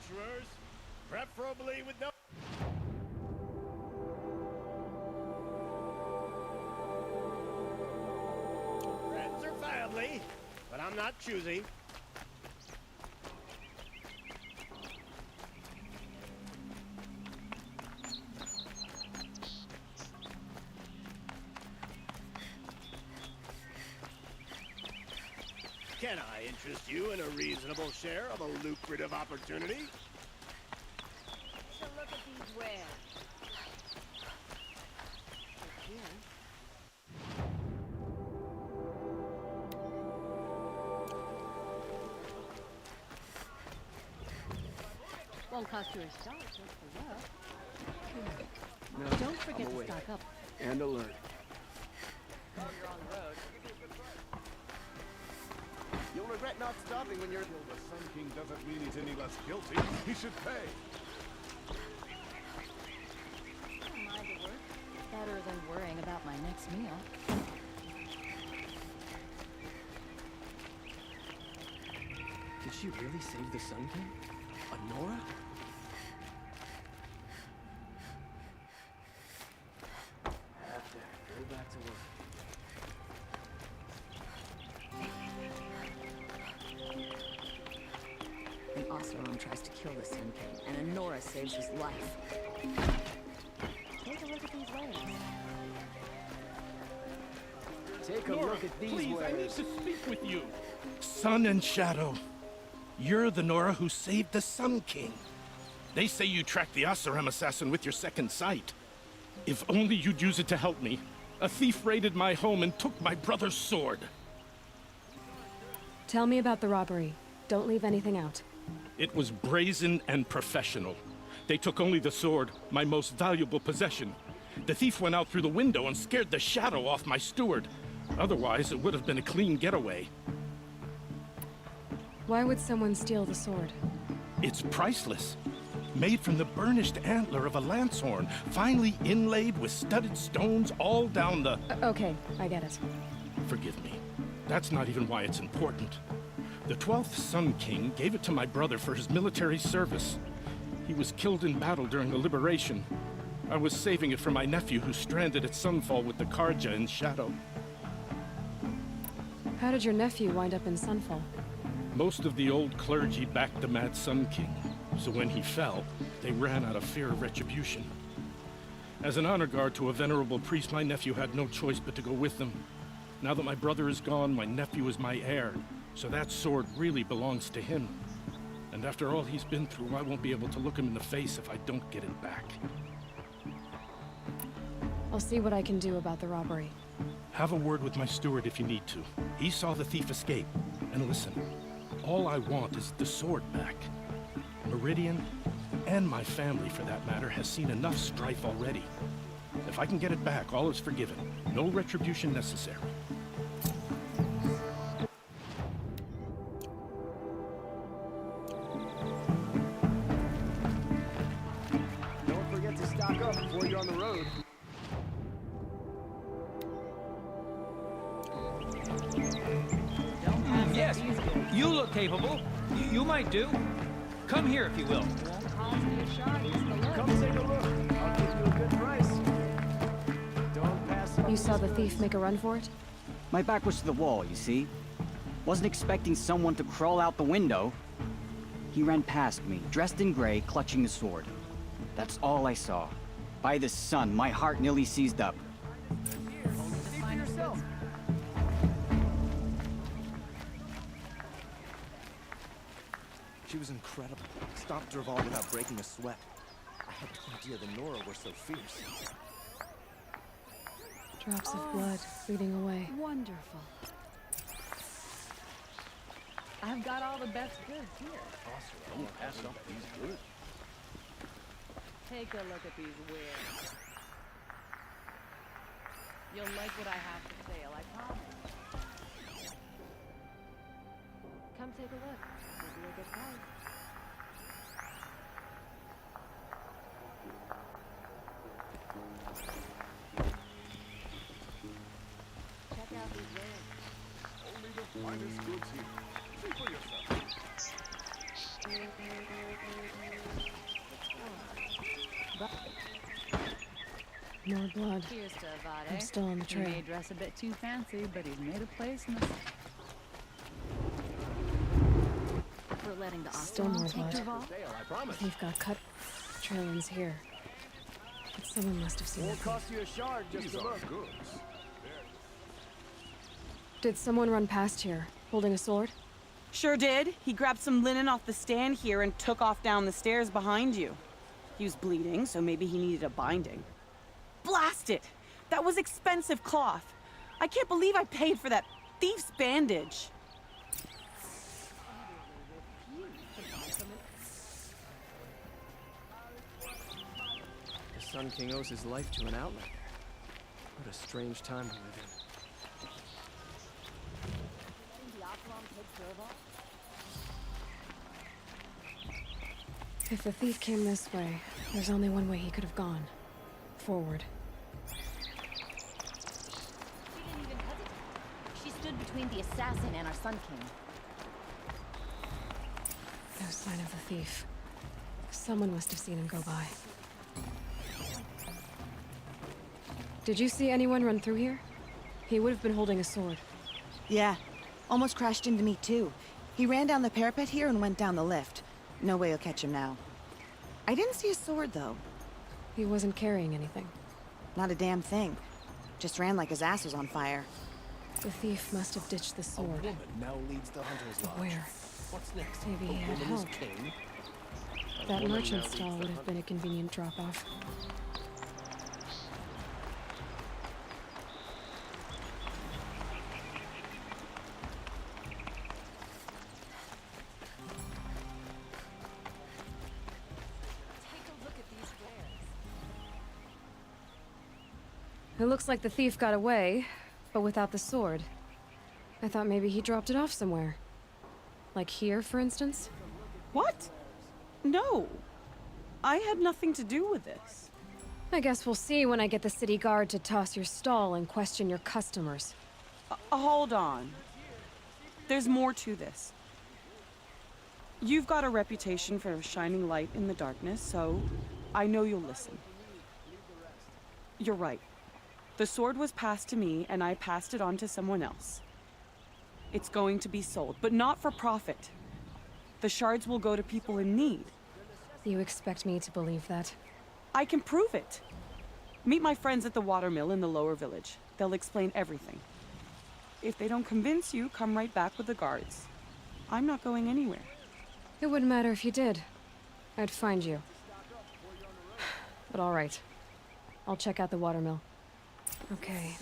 adventurers, preferably with no... friends or family, but I'm not choosy. Can I interest you in a reasonable share of a lucrative opportunity? So look at these wares. Won't cost you a start just for work. No, Don't forget to stock up. And alert. Oh, you're on the road. You'll regret not stopping when you're... The Sun King doesn't mean he's any less guilty. He should pay. I don't mind the work. Better than worrying about my next meal. Did she really save the Sun King? Honora? Have to go back to work. An Oseram tries to kill the Sun King, and Honora saves his life. Take a look at these wares. Take a look at these please, I need wares. to speak with you. Sun and Shadow, you're the Nora who saved the Sun King. They say you tracked the Oseram assassin with your second sight. If only you'd use it to help me. A thief raided my home and took my brother's sword. Tell me about the robbery. Don't leave anything out. It was brazen and professional. They took only the sword, my most valuable possession. The thief went out through the window and scared the shadow off my steward. Otherwise, it would have been a clean getaway. Why would someone steal the sword? It's priceless. Made from the burnished antler of a lancehorn, finely inlaid with studded stones all down the... Okay, I get it. Forgive me. That's not even why it's important. The 12th Sun King gave it to my brother for his military service. He was killed in battle during the liberation. I was saving it for my nephew who's stranded at Sunfall with the Karja in Shadow. How did your nephew wind up in Sunfall? Most of the old clergy backed the Mad Sun King, so when he fell, they ran out of fear of retribution. As an honor guard to a venerable priest, my nephew had no choice but to go with them. Now that my brother is gone, my nephew is my heir, so that sword really belongs to him. And after all he's been through, I won't be able to look him in the face if I don't get it back. I'll see what I can do about the robbery. Have a word with my steward if you need to. He saw the thief escape. And listen, all I want is the sword back. Meridian, and my family for that matter, has seen enough strife already. If I can get it back, all is forgiven. No retribution necessary. Don't forget to stock up before you're on the road. Yes, you look capable. You might do. Come here if you will. Won't cost you a shot just to look. Come take a look. I'll give you a good price. Don't pass up. You saw the thief make a run for it? My back was to the wall, you see? Wasn't expecting someone to crawl out the window. He ran past me, dressed in gray, clutching the sword. That's all I saw. By the sun, my heart nearly seized up. See for yourself. She was incredible. Stopped Dervahl without breaking a sweat. I had no idea the Nora were so fierce. Drops of blood bleeding away. Wonderful. I've got all the best goods here. Don't pass up these goods. Take a look at these wares. You'll like what I have for sale, I promise. Come take a look. It'll be a good price. Check out these wares. Only the finest goods here. See for yourself. More blood. Here's to Avade. I'm still on the He trail. may dress a bit too fancy, but he's made a place in the... For letting the Still more Ocelot take blood. Dervahl? Dale, I promise. We've got cut. Trail ends here. But someone must have seen Won't it. cost you a shard just These to are look. goods. Did someone run past here, holding a sword? Sure did. He grabbed some linen off the stand here and took off down the stairs behind you. He was bleeding, so maybe he needed a binding. Blast it! That was expensive cloth. I can't believe I paid for that thief's bandage. The Sun King owes his life to an outlander. What a strange time to live in. If the thief came this way, there's only one way he could have gone. Forward. She didn't even hesitate. She stood between the assassin and our Sun King. No sign of the thief. Someone must have seen him go by. Did you see anyone run through here? He would have been holding a sword. Yeah. Almost crashed into me, too. He ran down the parapet here and went down the lift. No way you'll catch him now. I didn't see a sword, though. He wasn't carrying anything. Not a damn thing. Just ran like his ass was on fire. The thief must have ditched the A sword. woman now leads the Hunter's But Lodge. where? What's next? Maybe he A had woman is help. king? A That woman merchant now stall leads the would have been a convenient drop-off. It looks like the thief got away, but without the sword. I thought maybe he dropped it off somewhere. Like here, for instance? What? No. I had nothing to do with this. I guess we'll see when I get the city guard to toss your stall and question your customers. Hold on. There's more to this. You've got a reputation for shining light in the darkness, so I know you'll listen. You're right. The sword was passed to me, and I passed it on to someone else. It's going to be sold, but not for profit. The shards will go to people in need. You expect me to believe that? I can prove it. Meet my friends at the watermill in the lower village. They'll explain everything. If they don't convince you, come right back with the guards. I'm not going anywhere. It wouldn't matter if you did. I'd find you. But all right. I'll check out the watermill. Okay.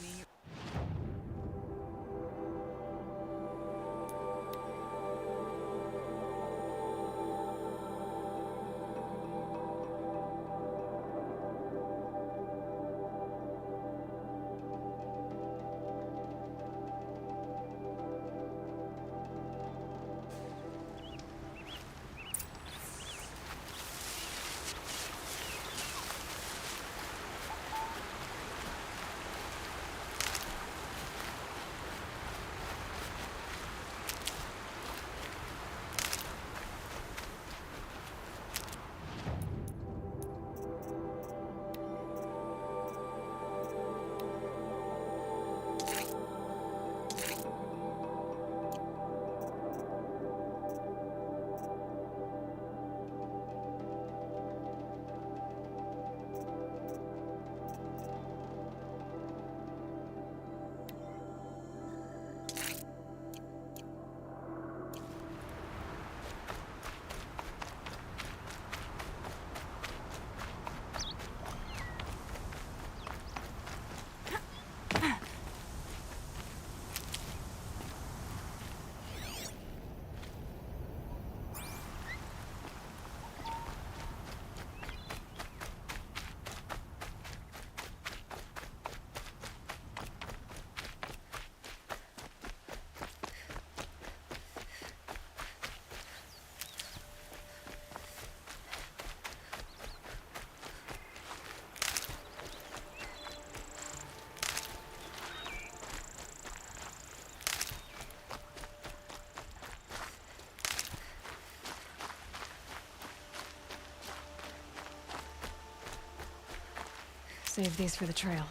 save these for the trail.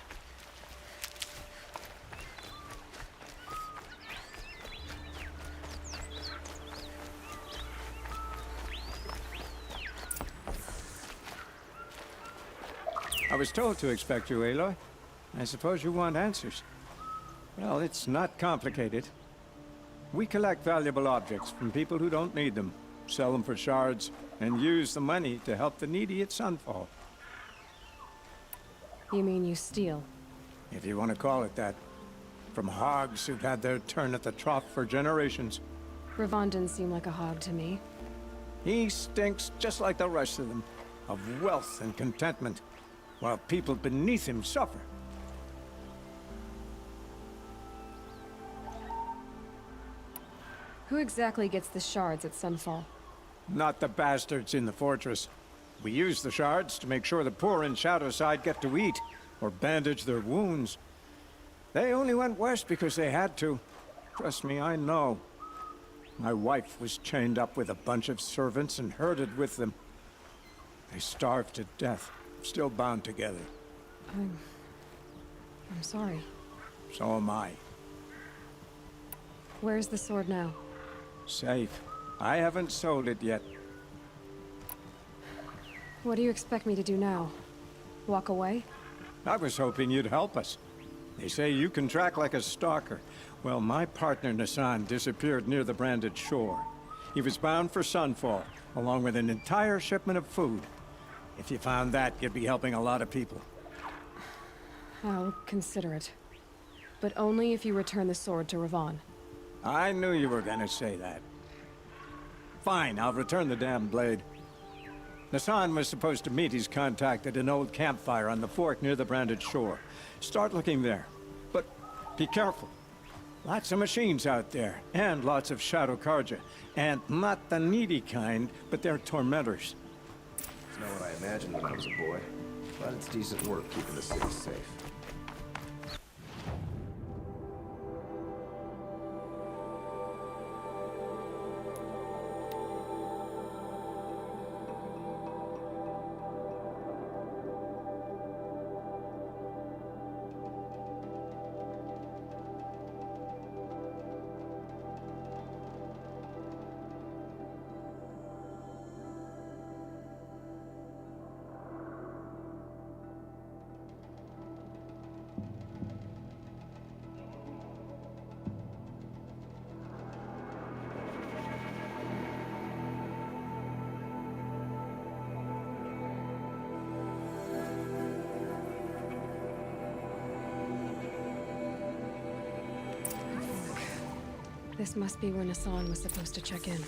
I was told to expect you, Aloy. I suppose you want answers. Well, it's not complicated. We collect valuable objects from people who don't need them, sell them for shards, and use the money to help the needy at Sunfall. You mean you steal? If you want to call it that. From hogs who've had their turn at the trough for generations. Ravon didn't seem like a hog to me. He stinks just like the rest of them, of wealth and contentment, while people beneath him suffer. Who exactly gets the shards at Sunfall? Not the bastards in the fortress. We use the shards to make sure the poor in Shadowside get to eat, or bandage their wounds. They only went west because they had to. Trust me, I know. My wife was chained up with a bunch of servants and herded with them. They starved to death, still bound together. I'm sorry. So am I. Where's the sword now? Safe. I haven't sold it yet. What do you expect me to do now? Walk away? I was hoping you'd help us. They say you can track like a stalker. Well, my partner Nassan disappeared near the branded shore. He was bound for Sunfall, along with an entire shipment of food. If you found that, you'd be helping a lot of people. I'll consider it. But only if you return the sword to Ravon. I knew you were gonna say that. Fine, I'll return the damn blade. Nassan was supposed to meet his contact at an old campfire on the fork near the branded shore. Start looking there. But be careful. Lots of machines out there, and lots of Shadow Karja. And not the needy kind, but they're tormentors. It's not what I imagined when I was a boy, but it's decent work keeping the city safe. This must be where Nassan was supposed to check in.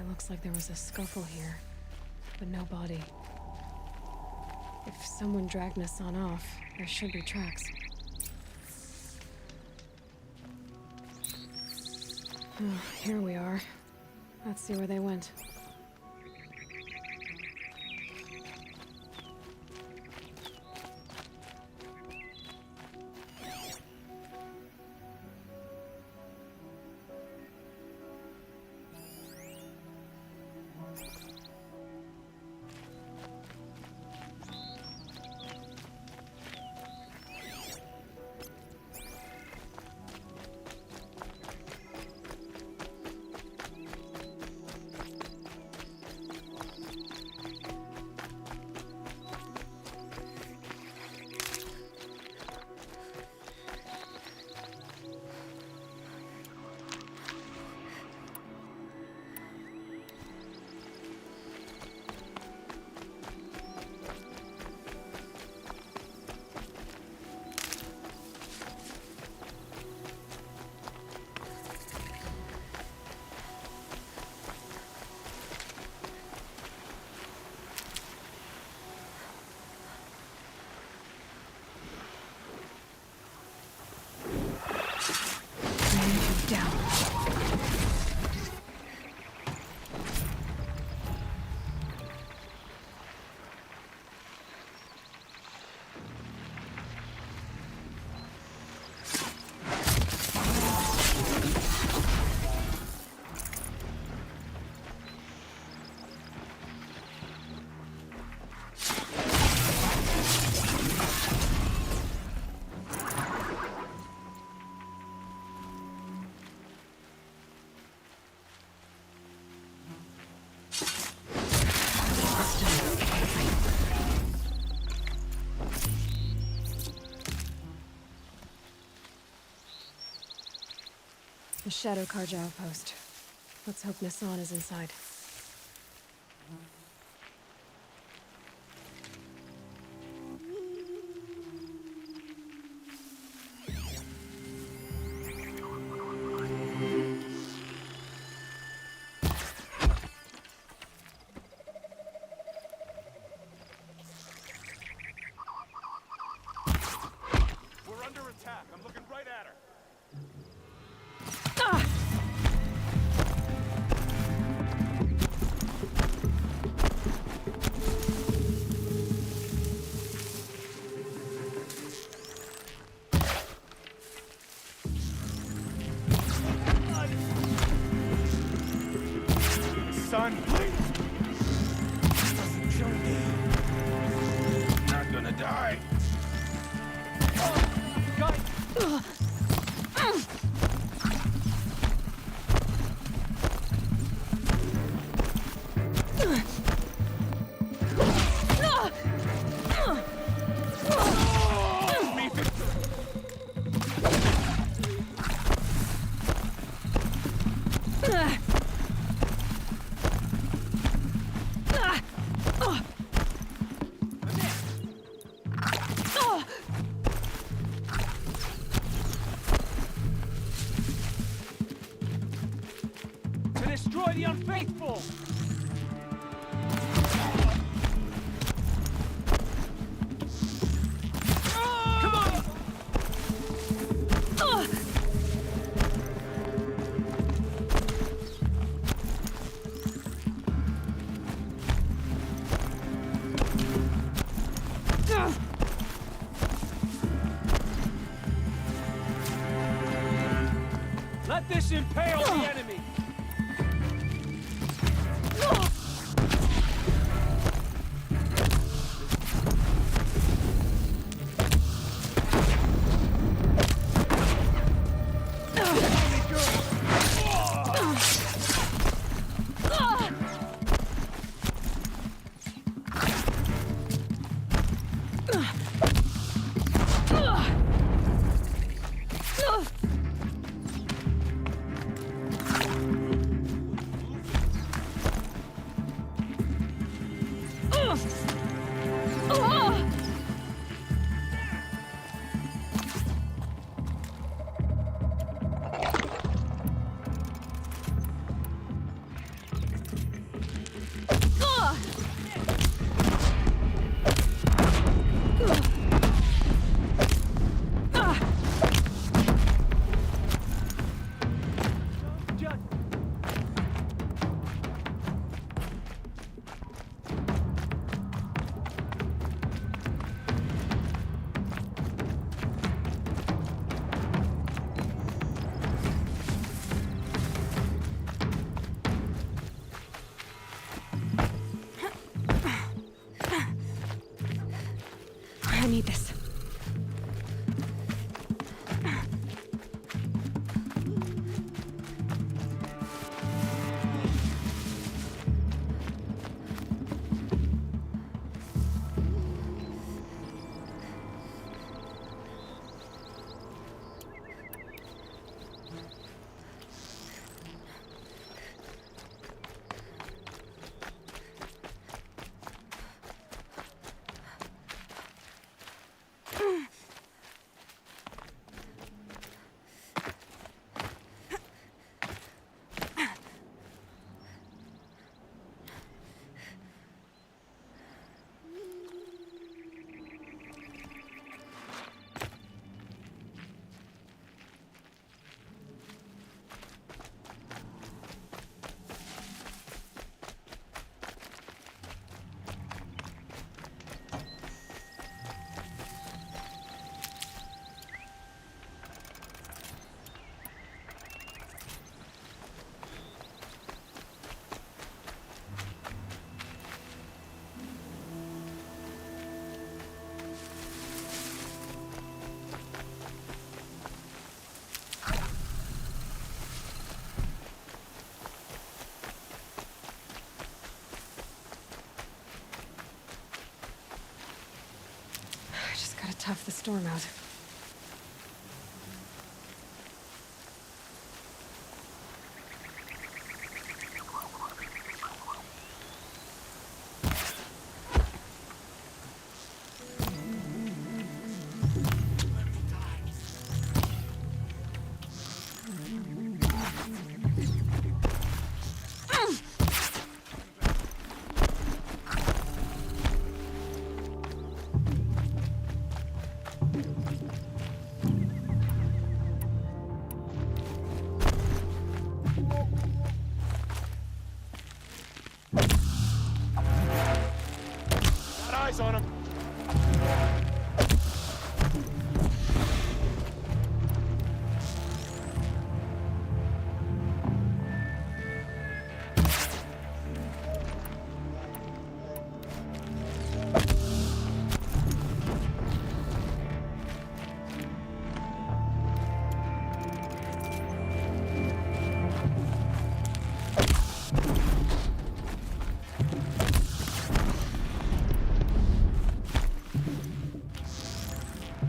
Looks like there was a scuffle here, but no body. If someone dragged Nassan off, there should be tracks. Oh, here we are. Let's see where they went. The Shadow Karja outpost. Let's hope Nassan is inside. We're under attack. I'm looking right at her. Son, please! Doesn't kill me. Not gonna die. To destroy the unfaithful! Come on! Let this impale the enemy! I need this. Tough the storm out. eyes on him!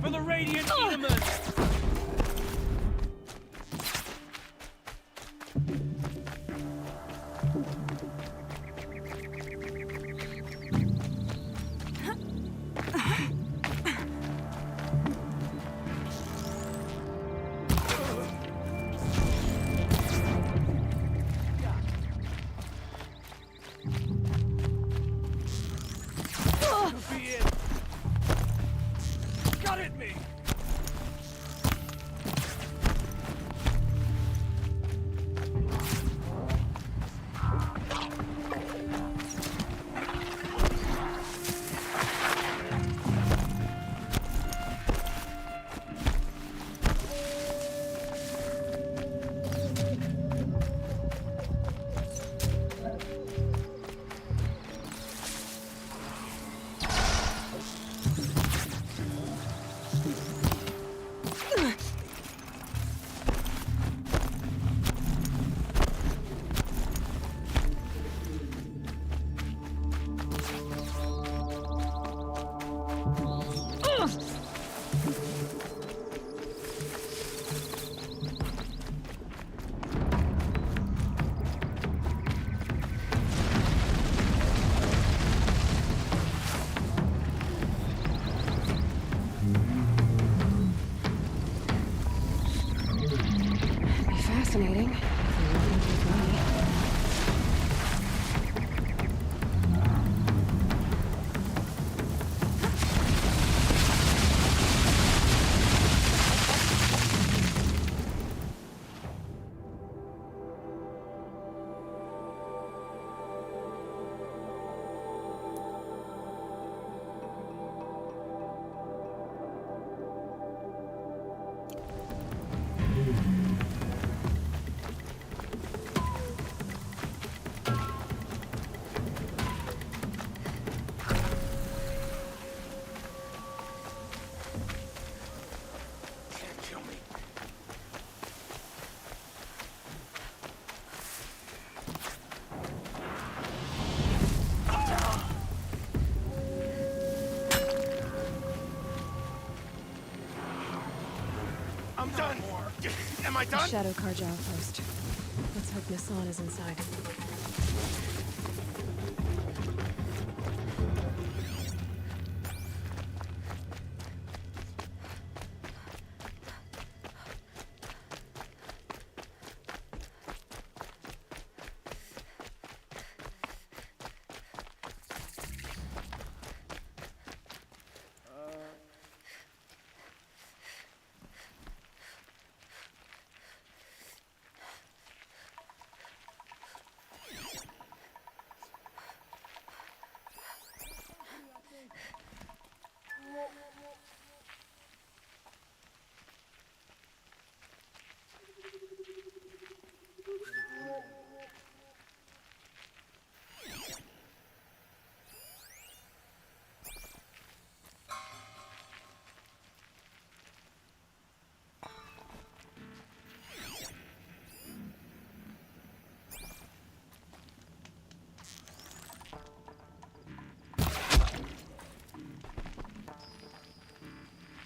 For the Radiant Demons! Fascinating. I'm done! Am I done? Shadow Carja outpost. Let's hope Nassan is inside.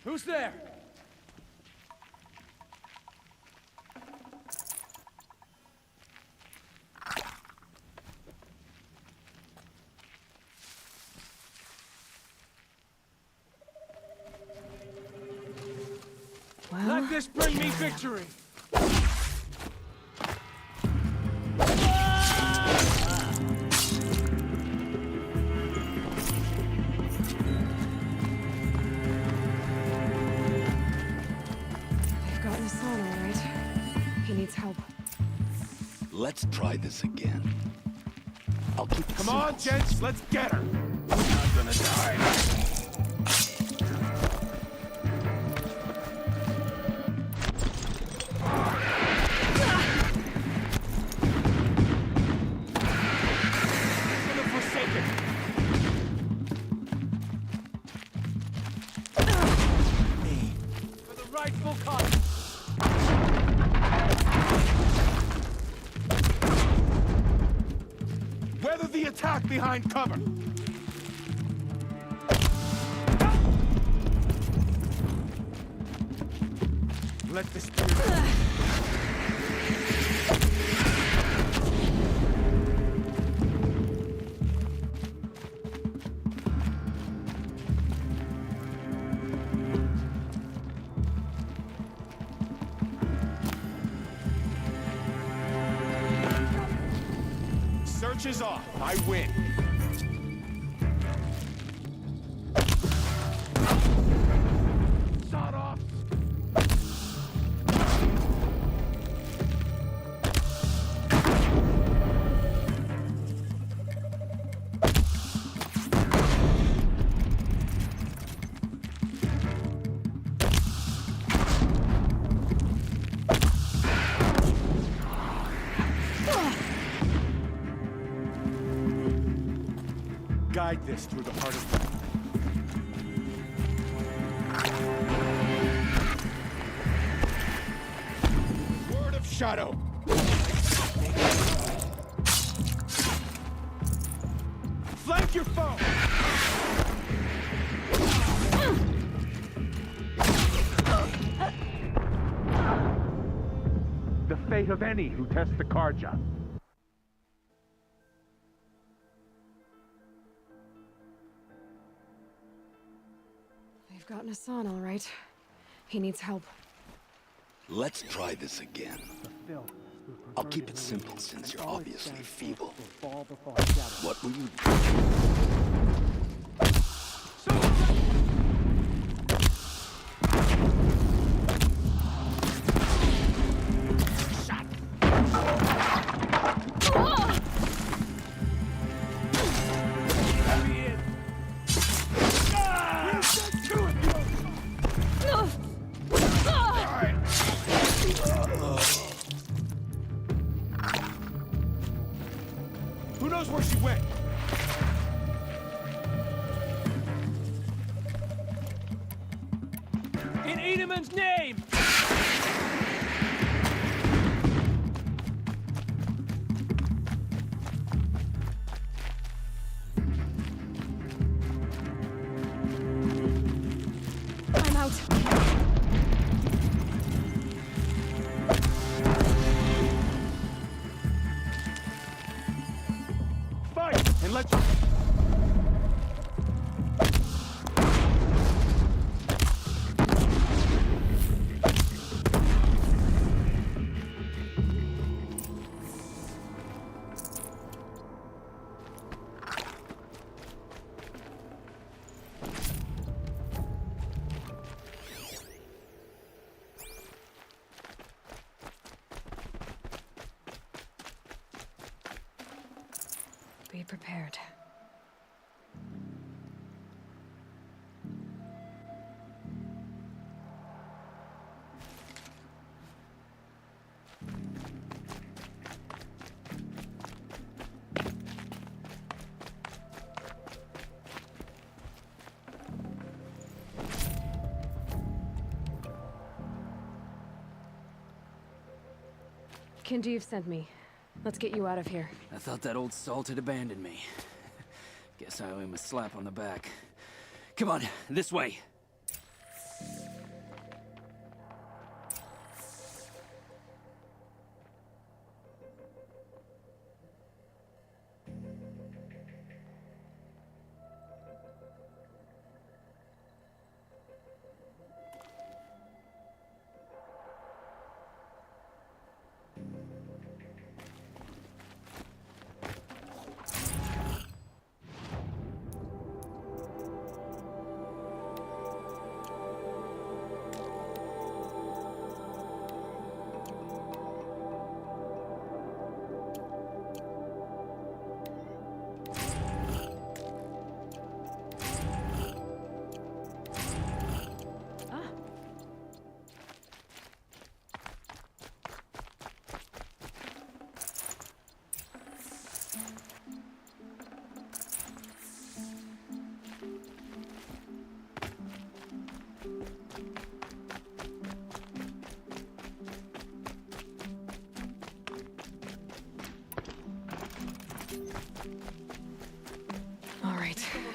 Who's there? Well, Let this bring me victory! they've got Nassan all right. He needs help. Let's try this again. I'll keep it Come simple. on, gents, let's get her! We're not gonna die. Advise full caution. Weather the attack behind cover! Let the spirit... Search is off. I win. Sawed off. Guide this through the heart of battle. Word of shadow. Flank your foe. The fate of any who test the Karja. They've gotten Hassan, all right. He needs help. Let's try this again. I'll keep it simple since you're obviously feeble. What will you do? Who knows where she went? In Edamon's name! I'm out. Fight and let's... Be prepared. Kinjeev sent me. Let's get you out of here. I thought that old salt had abandoned me. Guess I owe him a slap on the back. Come on, this way.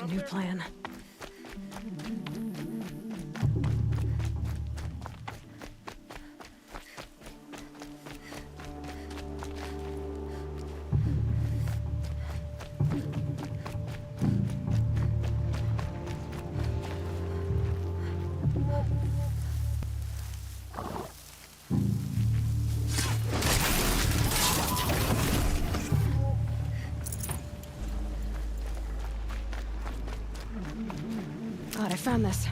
new plan. God, I found this.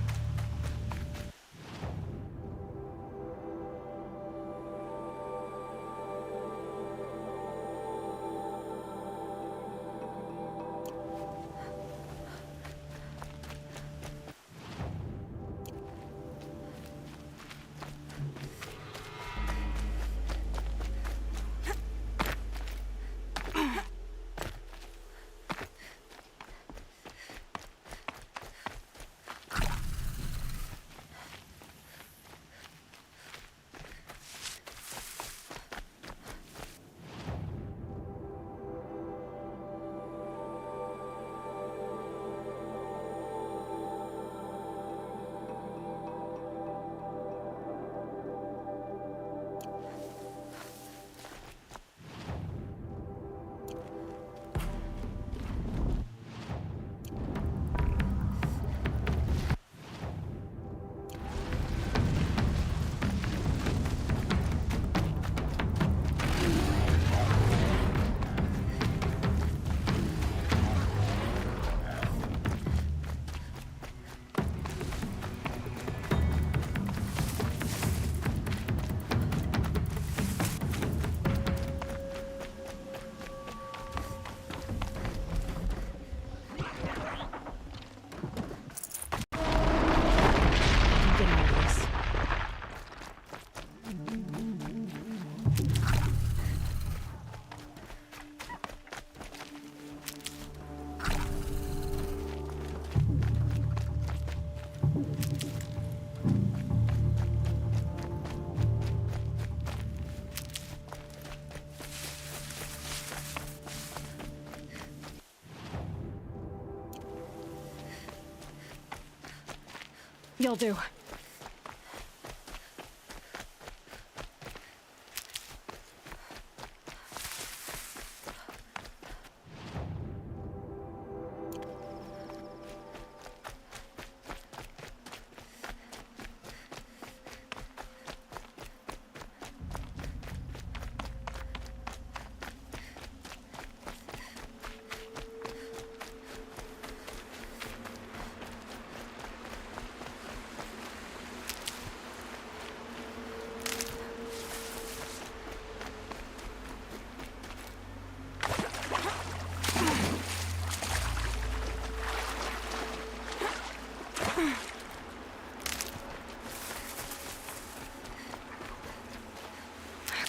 You'll do.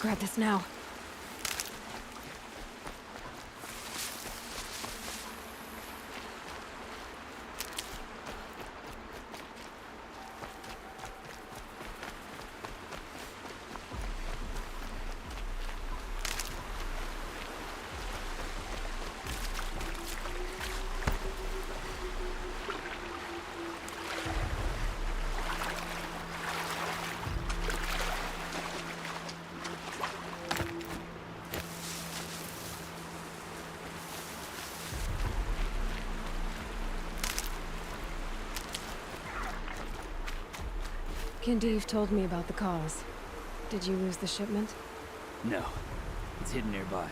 Grab this now. Kindev told me about the cause. Did you lose the shipment? No. It's hidden nearby.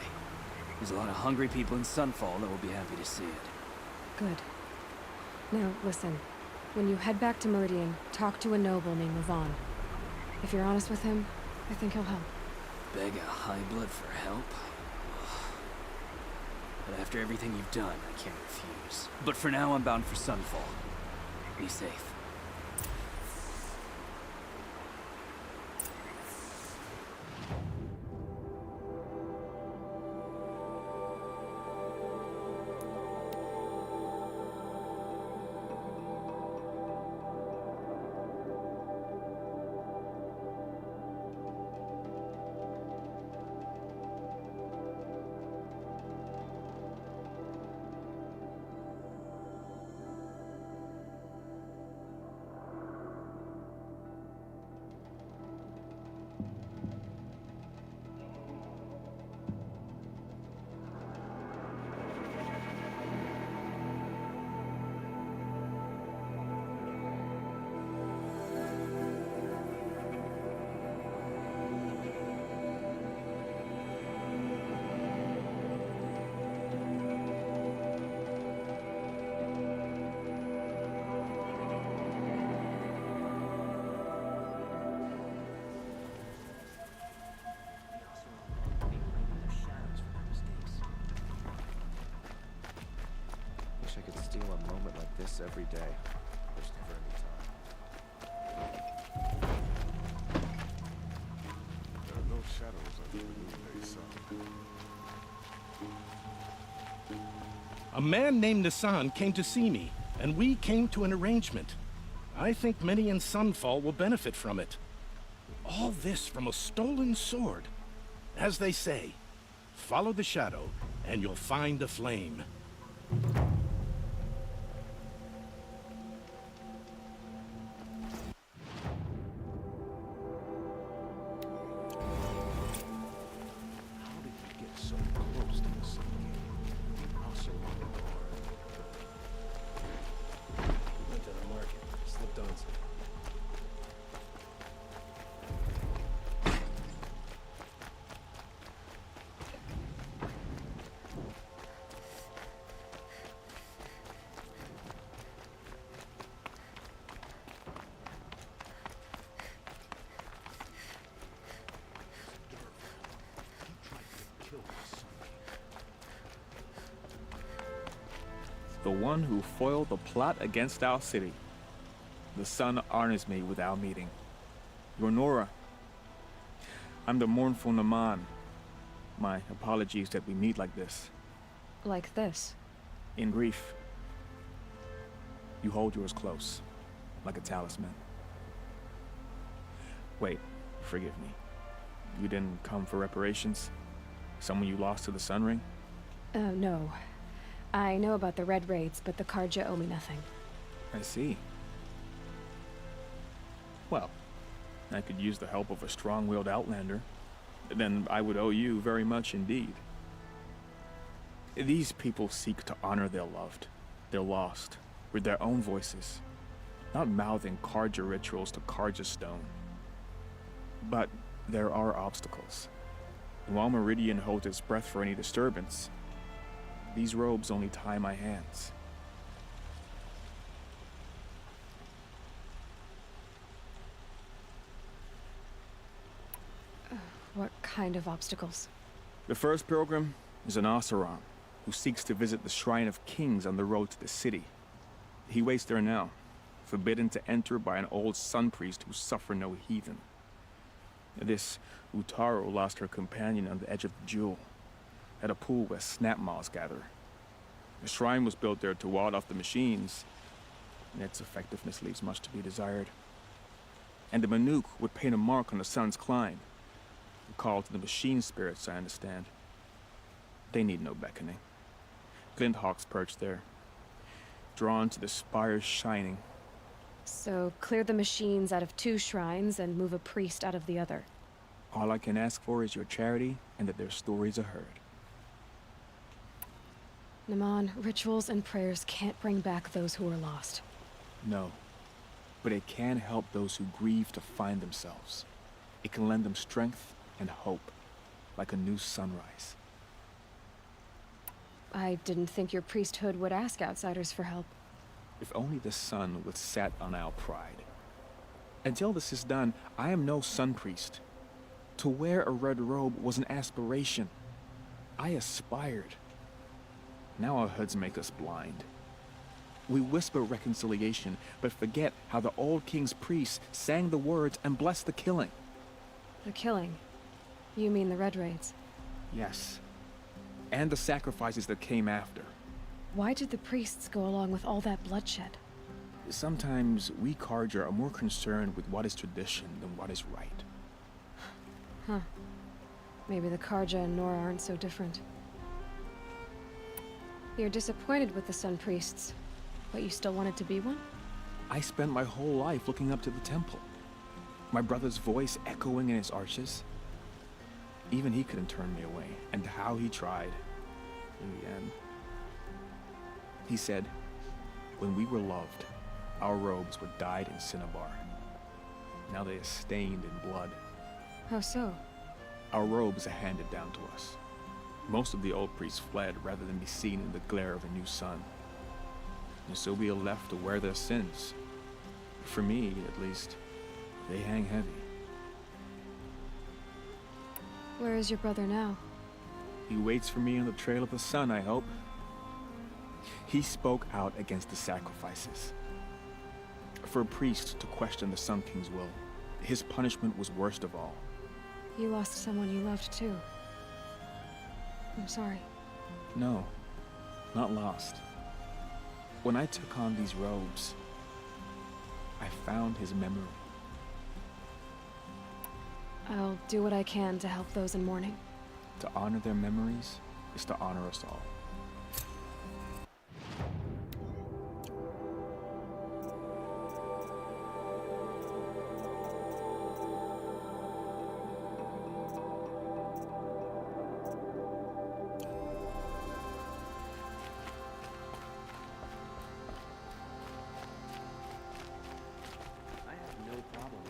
There's a lot of hungry people in Sunfall that will be happy to see it. Good. Now, listen. When you head back to Meridian, talk to a noble named Ravon. If you're honest with him, I think he'll help. Beg a high blood for help? But after everything you've done, I can't refuse. But for now, I'm bound for Sunfall. Be safe. steal a moment like this every day. There's never any time. There are no shadows under the noonday sun. A man named Nisan came to see me, and we came to an arrangement. I think many in Sunfall will benefit from it. All this from a stolen sword. As they say, follow the shadow, and you'll find the flame. How did he get so close to the Sun King? How so long ago? We went to the market, slipped on some. The one who foiled the plot against our city. The sun honors me with our meeting. You're Nora. I'm the mournful Naman. My apologies that we meet like this. Like this? In grief. You hold yours close, like a talisman. Wait, forgive me. You didn't come for reparations? Someone you lost to the Sun Ring? No. I know about the Red Raids, but the Karja owe me nothing. I see. Well, I could use the help of a strong-willed outlander. Then I would owe you very much indeed. These people seek to honor their loved, their lost, with their own voices, not mouthing Karja rituals to Karja stone. But there are obstacles. And while Meridian holds its breath for any disturbance, these robes only tie my hands. What kind of obstacles? The first pilgrim is an Oseram who seeks to visit the Shrine of Kings on the road to the city. He waits there now, forbidden to enter by an old sun priest who suffered no heathen. This Utaro lost her companion on the edge of the jewel, at a pool where snap moths gather. The shrine was built there to ward off the machines, and its effectiveness leaves much to be desired. And the Manuk would paint a mark on the sun's climb, a call to the machine spirits, I understand. They need no beckoning. Glint hawks perch there, drawn to the spire's shining. So, clear the machines out of 2 shrines and move a priest out of the other. All I can ask for is your charity and that their stories are heard. Naman, rituals and prayers can't bring back those who are lost. No, but it can help those who grieve to find themselves. It can lend them strength and hope, like a new sunrise. I didn't think your priesthood would ask outsiders for help. If only the sun would set on our pride. Until this is done, I am no sun priest. To wear a red robe was an aspiration. I aspired. Now our hoods make us blind. We whisper reconciliation, but forget how the old king's priests sang the words and blessed the killing. The killing? You mean the Red Raids? Yes. And the sacrifices that came after. Why did the priests go along with all that bloodshed? Sometimes we Karja are more concerned with what is tradition than what is right. Huh. Maybe the Karja and Nora aren't so different. You're disappointed with the Sun Priests, but you still wanted to be one? I spent my whole life looking up to the temple. My brother's voice echoing in its arches. Even he couldn't turn me away, and how he tried. In the end. He said, when we were loved, our robes were dyed in cinnabar. Now they are stained in blood. How so? Our robes are handed down to us. Most of the old priests fled rather than be seen in the glare of a new sun. And so we are left to wear their sins. For me, at least, they hang heavy. Where is your brother now? He waits for me on the trail of the sun, I hope. He spoke out against the sacrifices. For a priest to question the Sun King's will, his punishment was worst of all. You lost someone you loved too. I'm sorry. No, not lost. When I took on these robes, I found his memory. I'll do what I can to help those in mourning. To honor their memories is to honor us all. I have no problem.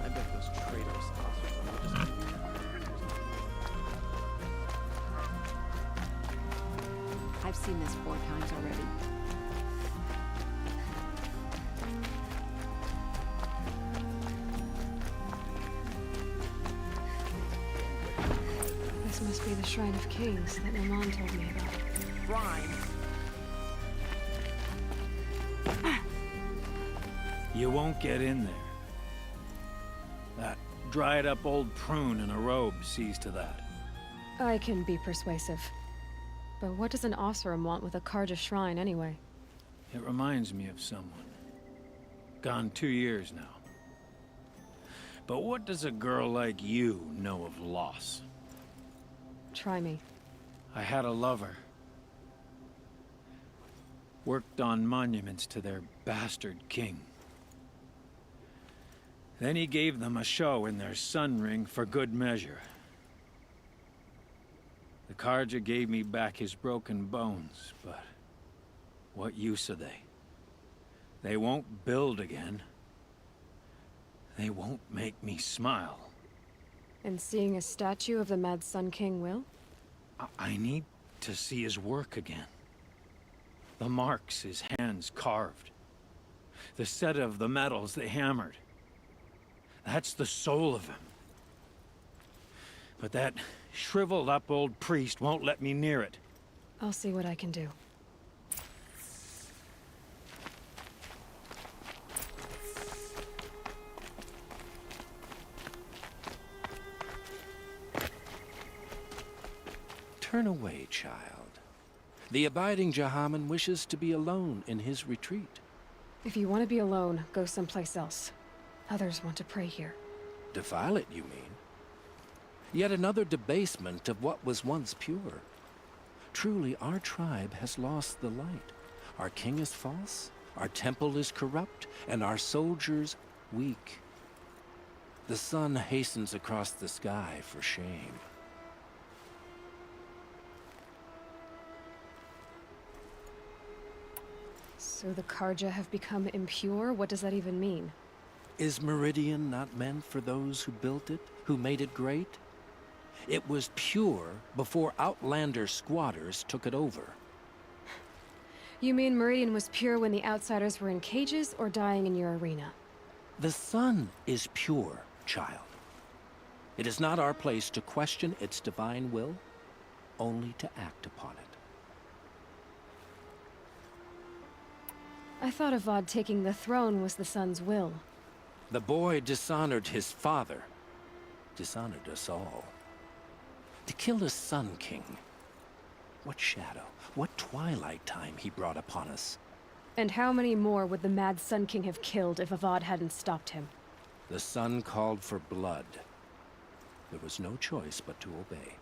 I bet those traitorous officers are just... I've seen this 4 times already. This must be the Shrine of Kings that Maman told me about. Shrine? You won't get in there. That dried-up old prune in a robe sees to that. I can be persuasive. But what does an Oseram want with a Karja shrine, anyway? It reminds me of someone. Gone 2 years now. But what does a girl like you know of loss? Try me. I had a lover. Worked on monuments to their bastard king. Then he gave them a show in their sun ring for good measure. The Karja gave me back his broken bones, but what use are they? They won't build again. They won't make me smile. And seeing a statue of the Mad Sun King will? I need to see his work again. The marks his hands carved. The set of the metals they hammered. That's the soul of him. But that shriveled up old priest won't let me near it. I'll see what I can do. Turn away, child. The abiding Jahaman wishes to be alone in his retreat. If you want to be alone, go someplace else. Others want to pray here. Defile it, you mean? Yet another debasement of what was once pure. Truly, our tribe has lost the light. Our king is false, our temple is corrupt, and our soldiers weak. The sun hastens across the sky for shame. So the Karja have become impure? What does that even mean? Is Meridian not meant for those who built it, who made it great? It was pure before outlander squatters took it over. You mean Meridian was pure when the outsiders were in cages or dying in your arena? The sun is pure, child. It is not our place to question its divine will, only to act upon it. I thought Avad taking the throne was the sun's will. The boy dishonored his father, dishonored us all. To kill a Sun King. What shadow, what twilight time he brought upon us. And how many more would the Mad Sun King have killed if Avad hadn't stopped him? The sun called for blood. There was no choice but to obey.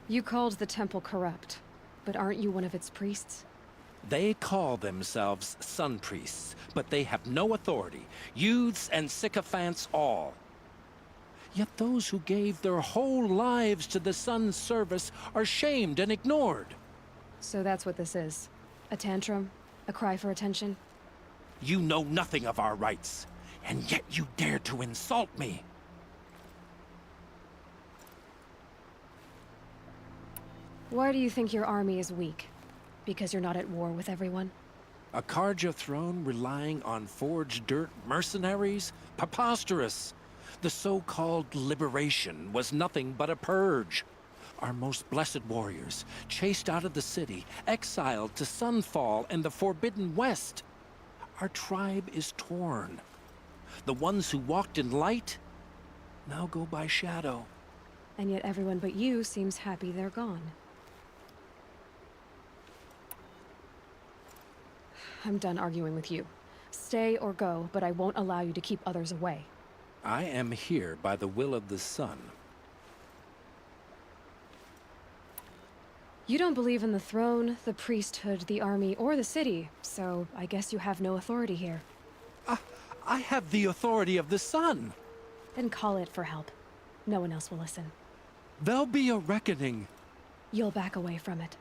You called the temple corrupt, but aren't you one of its priests? They call themselves sun priests, but they have no authority. Youths and sycophants all. Yet those who gave their whole lives to the sun's service are shamed and ignored. So that's what this is. A tantrum? A cry for attention? You know nothing of our rights, and yet you dare to insult me. Why do you think your army is weak? Because you're not at war with everyone? A Karja throne relying on forged dirt mercenaries? Preposterous! The so-called liberation was nothing but a purge. Our most blessed warriors, chased out of the city, exiled to Sunfall and the Forbidden West. Our tribe is torn. The ones who walked in light now go by shadow. And yet everyone but you seems happy they're gone. I'm done arguing with you. Stay or go, but I won't allow you to keep others away. I am here by the will of the sun. You don't believe in the throne, the priesthood, the army, or the city, so I guess you have no authority here. I have the authority of the sun. Then call it for help. No one else will listen. There'll be a reckoning. You'll back away from it.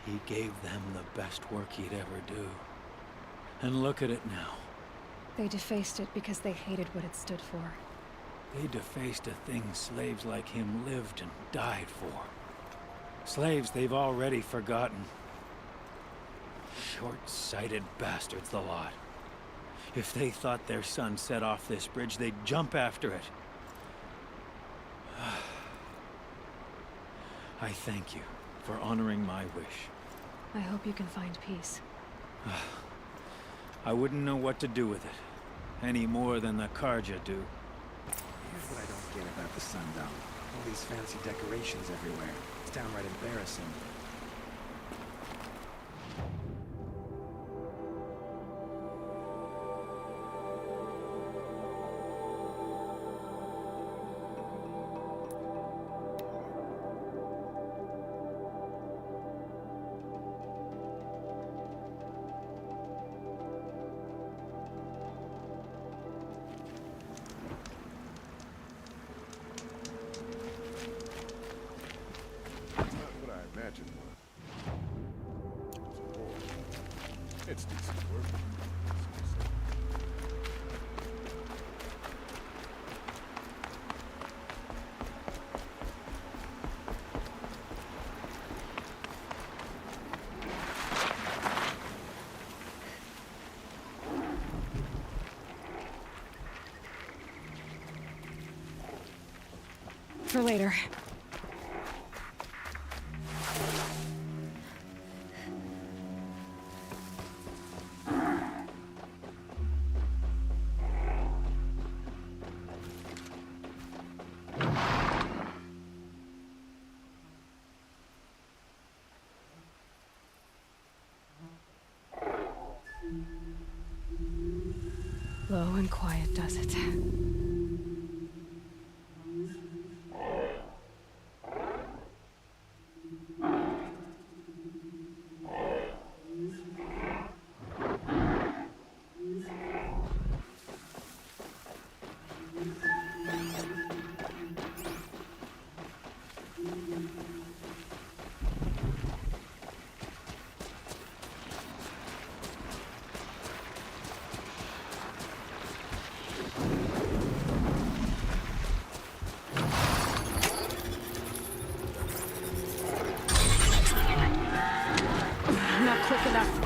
He gave them the best work he'd ever do. And look at it now. They defaced it because they hated what it stood for. They defaced a thing slaves like him lived and died for. Slaves they've already forgotten. Short-sighted bastards, the lot. If they thought their son set off this bridge, they'd jump after it. I thank you for honoring my wish. I hope you can find peace. I wouldn't know what to do with it, any more than the Karja do. Here's what I don't get about the sundown. All these fancy decorations everywhere. It's downright embarrassing. It's decent work. For later. Low and quiet does it. Not quick enough.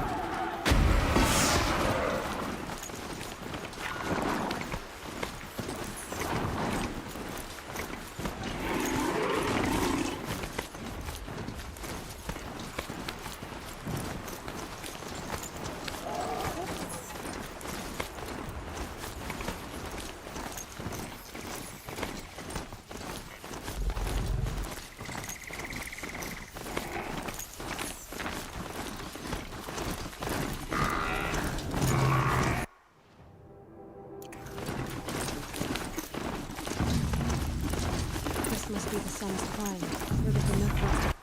This must be the sun's climb. Where the milk was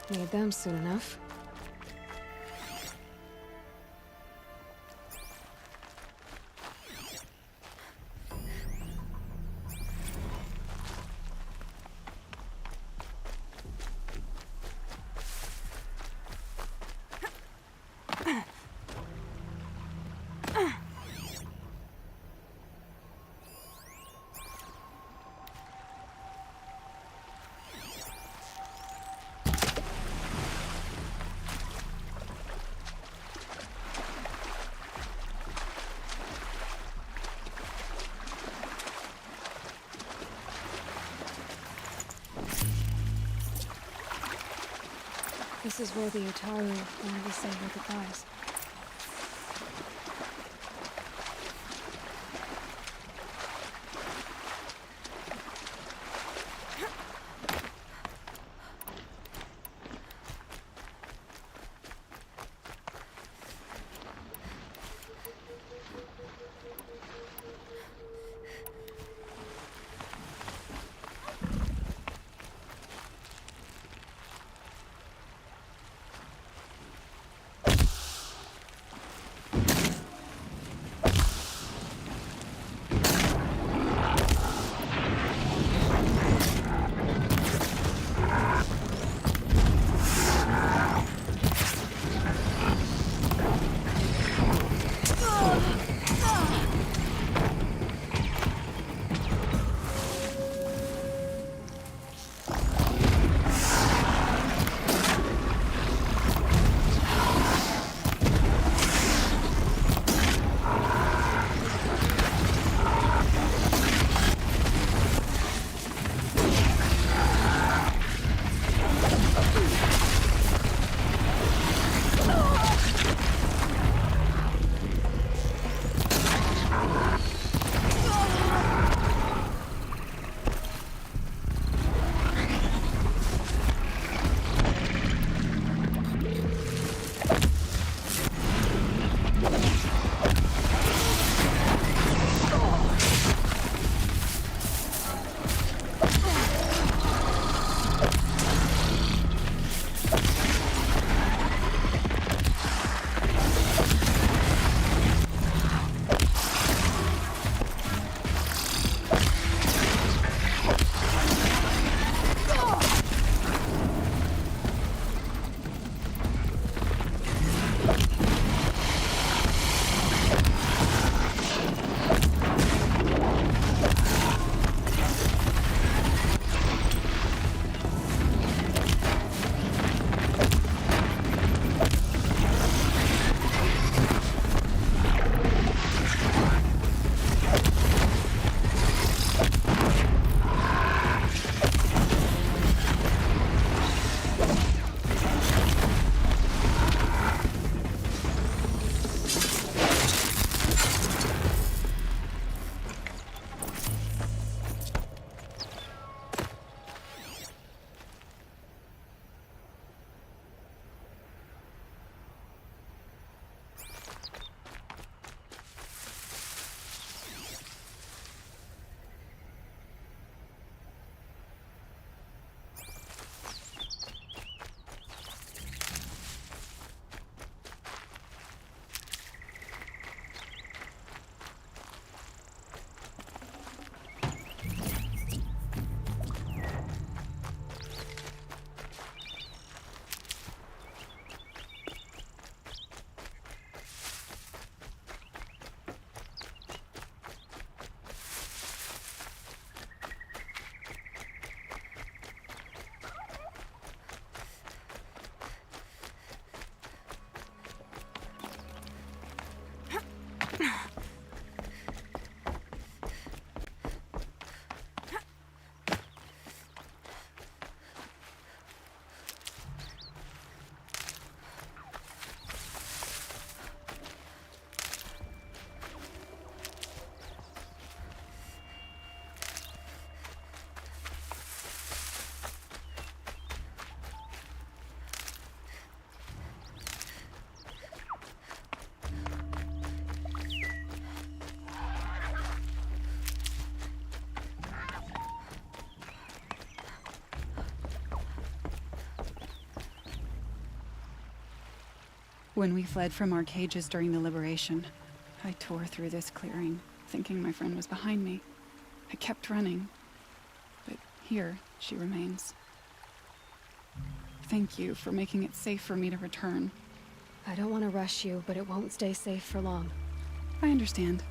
to need them soon enough. This is where the Utaru wanted to say their goodbyes. When we fled from our cages during the liberation, I tore through this clearing, thinking my friend was behind me. I kept running, but here she remains. Thank you for making it safe for me to return. I don't want to rush you, but it won't stay safe for long. I understand.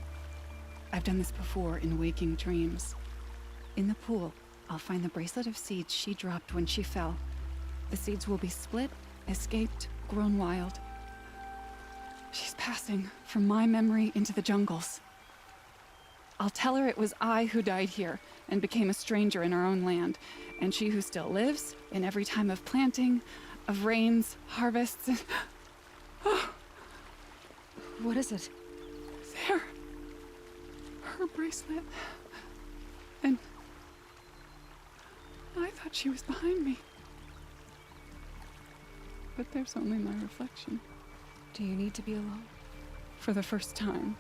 I've done this before in waking dreams. In the pool, I'll find the bracelet of seeds she dropped when she fell. The seeds will be split, escaped, grown wild. She's passing from my memory into the jungles. I'll tell her it was I who died here and became a stranger in our own land, and she who still lives, in every time of planting, of rains, harvests, and... Oh, What is it? there. Her bracelet. And... I thought she was behind me. But there's only my reflection. Do you need to be alone? For the first time,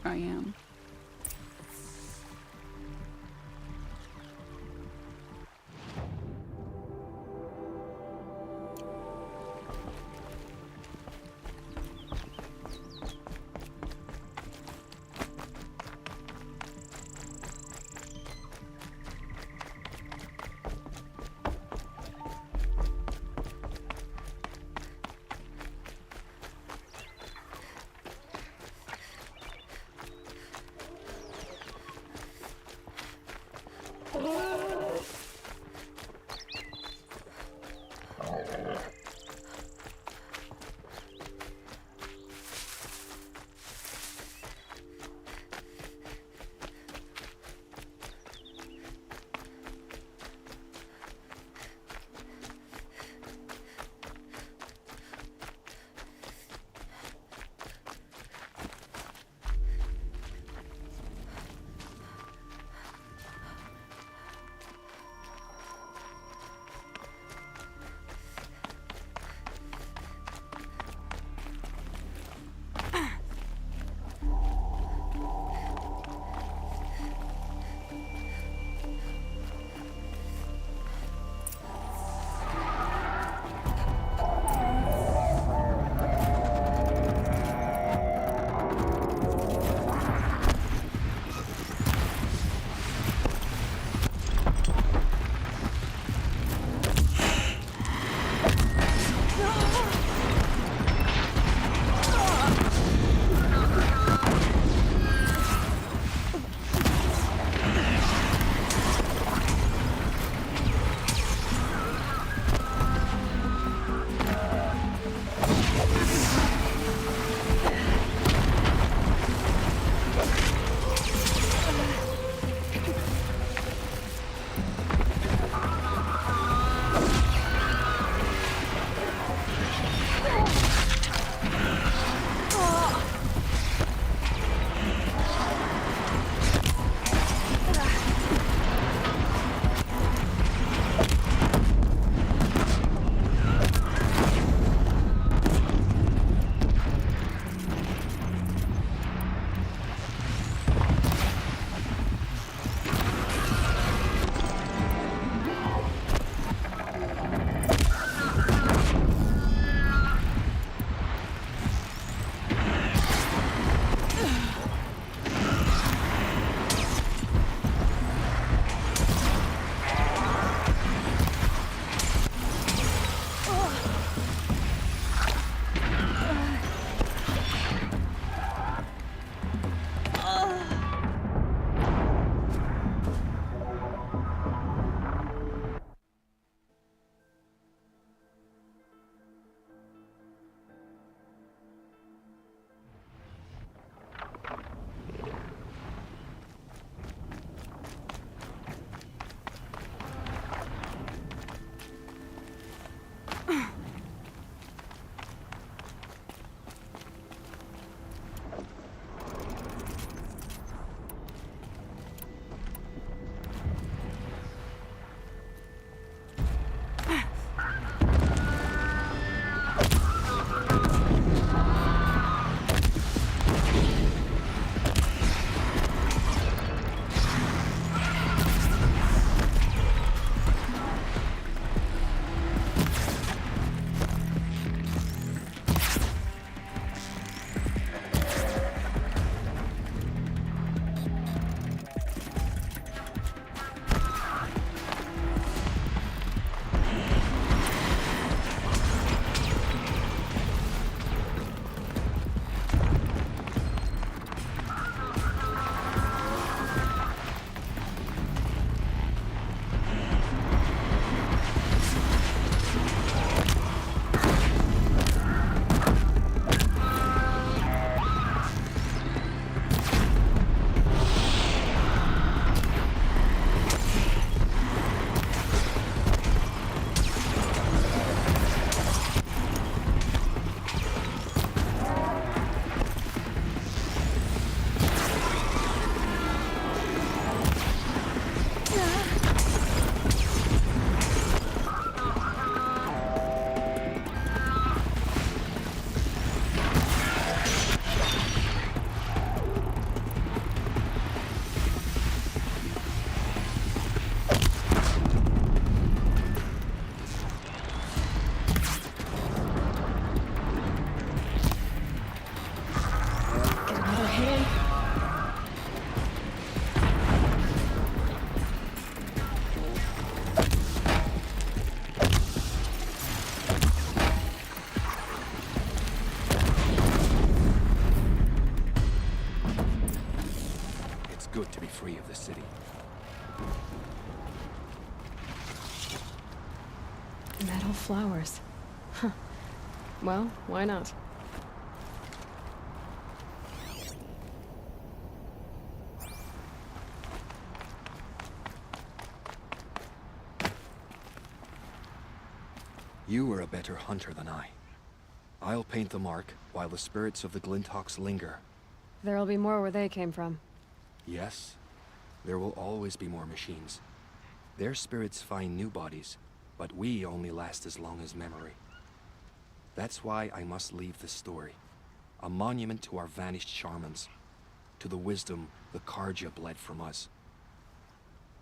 I am. free of the city. Metal flowers. Huh. Well, why not? You are a better hunter than I. I'll paint the mark while the spirits of the Glinthawks linger. There'll be more where they came from. Yes, there will always be more machines. Their spirits find new bodies, but we only last as long as memory. That's why I must leave this story. A monument to our vanished shamans, to the wisdom the Karja bled from us.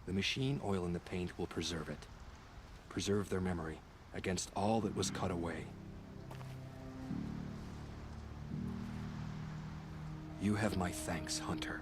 The machine oil in the paint will preserve it. Preserve their memory against all that was cut away. You have my thanks, Hunter.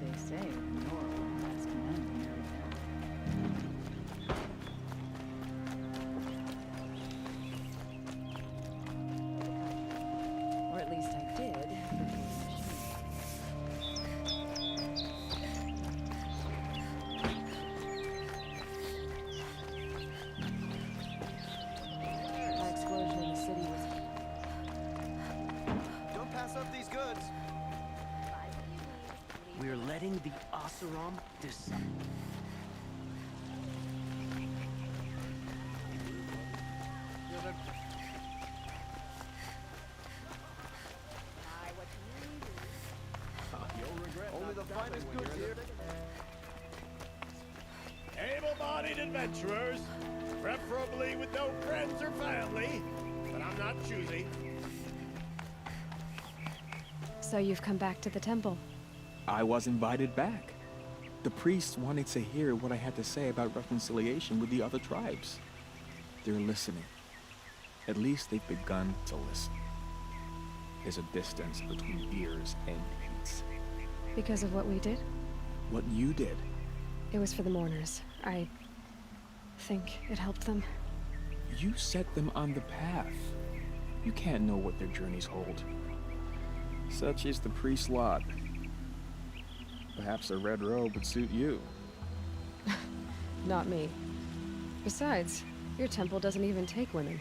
They say Nora won't ask men to marry them. Or at least I did. That explosion in the city was... Don't pass up these goods. We're letting the Oseram descend. Only the finest goods here. Able-bodied adventurers, preferably with no friends or family, but I'm not choosy. So you've come back to the temple. I was invited back. The priests wanted to hear what I had to say about reconciliation with the other tribes. They're listening. At least they've begun to listen. There's a distance between ears and heats. Because of what we did? What you did. It was for the mourners. I think it helped them. You set them on the path. You can't know what their journeys hold. Such is the priest's lot. Perhaps a red robe would suit you. Not me. Besides, your temple doesn't even take women.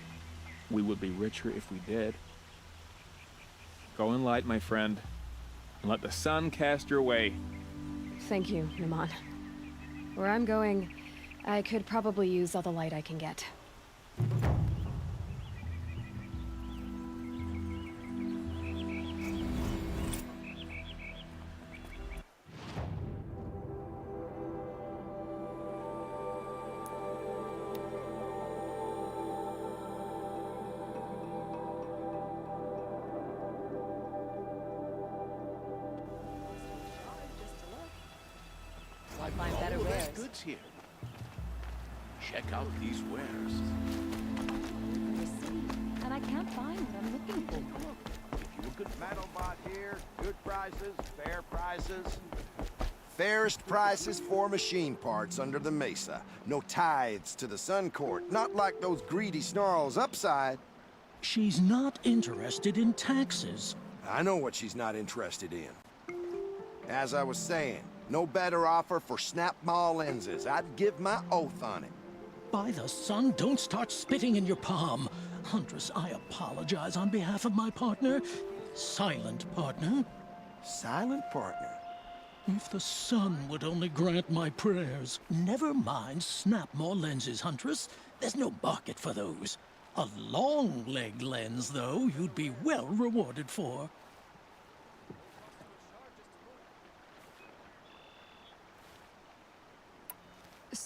We would be richer if we did. Go in light, my friend, and let the sun cast your way. Thank you, Naman. Where I'm going, I could probably use all the light I can get. Find better All the wares. best goods here. Check out these wares. And I can't find what I'm looking for. You a good metal bot here, good prices, fair prices. Fairest prices for machine parts under the mesa. No tithes to the Sun Court, not like those greedy snarls upside. She's not interested in taxes. I know what she's not interested in. As I was saying, no better offer for snap maw lenses. I'd give my oath on it. By the sun, don't start spitting in your palm. Huntress, I apologize on behalf of my partner. Silent partner. Silent partner? If the sun would only grant my prayers. Never mind snap maw lenses, Huntress. There's no market for those. A long leg lens, though, you'd be well rewarded for.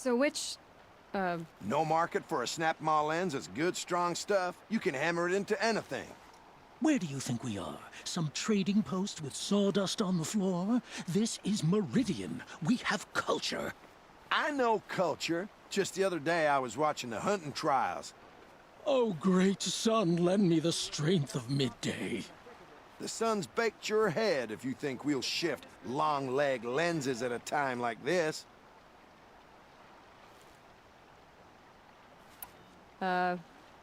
So which, No market for a snap maw lens is good, strong stuff. You can hammer it into anything. Where do you think we are? Some trading post with sawdust on the floor? This is Meridian. We have culture. I know culture. Just the other day I was watching the hunting trials. Oh, great sun, lend me the strength of midday. The sun's baked your head if you think we'll shift long leg lenses at a time like this.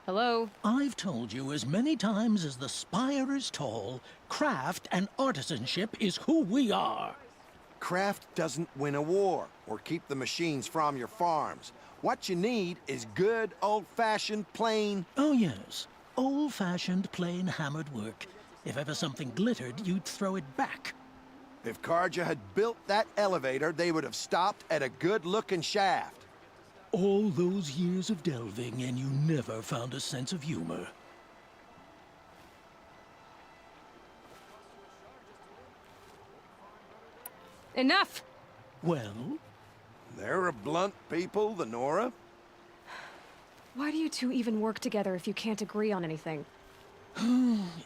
Hello? I've told you as many times as the spire is tall, craft and artisanship is who we are. Craft doesn't win a war or keep the machines from your farms. What you need is good, old-fashioned, plain... Oh, yes. Old-fashioned, plain hammered work. If ever something glittered, you'd throw it back. If Karja had built that elevator, they would have stopped at a good-looking shaft. All those years of delving, and you never found a sense of humor. Enough! Well? They're a blunt people, the Nora. Why do you two even work together if you can't agree on anything?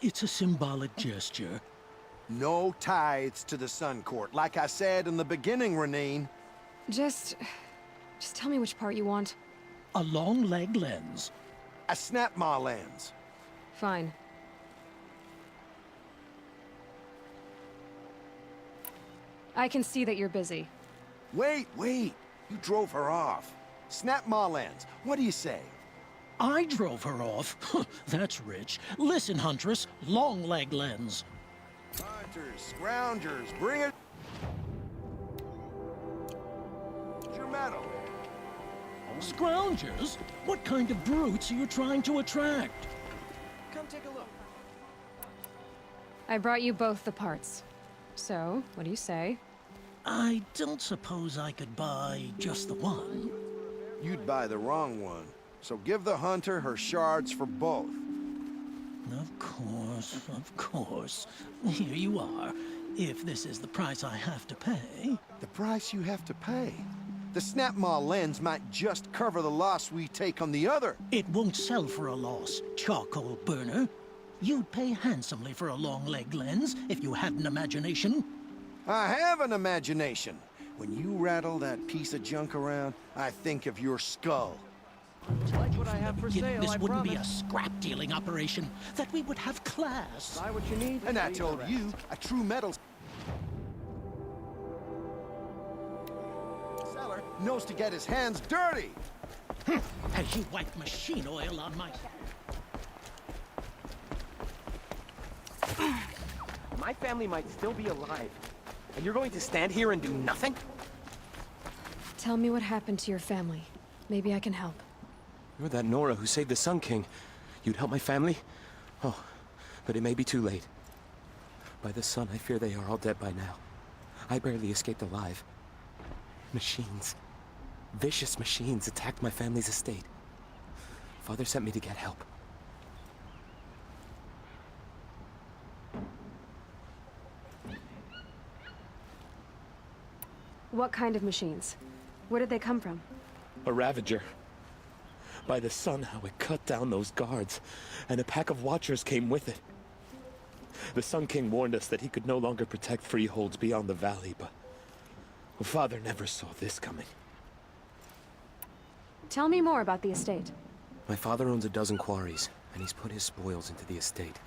It's a symbolic gesture. No tithes to the Sun Court, like I said in the beginning, Renine. Just tell me which part you want. A long leg lens. A snap maw lens. Fine. I can see that you're busy. Wait. You drove her off. Snap maw lens. What do you say? I drove her off? That's rich. Listen, Huntress. Long leg lens. Hunters, scroungers, bring it. Your metal. Scroungers? What kind of brutes are you trying to attract? Come take a look. I brought you both the parts. So, what do you say? I don't suppose I could buy just the one. You'd buy the wrong one. So give the hunter her shards for both. Of course. Here you are. If this is the price I have to pay... The price you have to pay? The snap maw lens might just cover the loss we take on the other. It won't sell for a loss, charcoal burner. You'd pay handsomely for a long leg lens if you had an imagination. I have an imagination. When you rattle that piece of junk around, I think of your skull. Like what I have for sale, This I wouldn't be a promise. scrap-dealing operation. That we would have class. Buy what you need. And I leave told the rest. you, a true metal seller knows to get his hands dirty. Has you wiped machine oil on my... My family might still be alive. And you're going to stand here and do nothing? Tell me what happened to your family. Maybe I can help. You're that Nora who saved the Sun King. You'd help my family? Oh, but it may be too late. By the sun, I fear they are all dead by now. I barely escaped alive. Machines. Vicious machines attacked my family's estate. Father sent me to get help. What kind of machines? Where did they come from? A Ravager. By the sun, how it cut down those guards, and a pack of watchers came with it. The Sun King warned us that he could no longer protect freeholds beyond the valley, but Father never saw this coming. Tell me more about the estate. My father owns a dozen quarries, and he's put his spoils into the estate.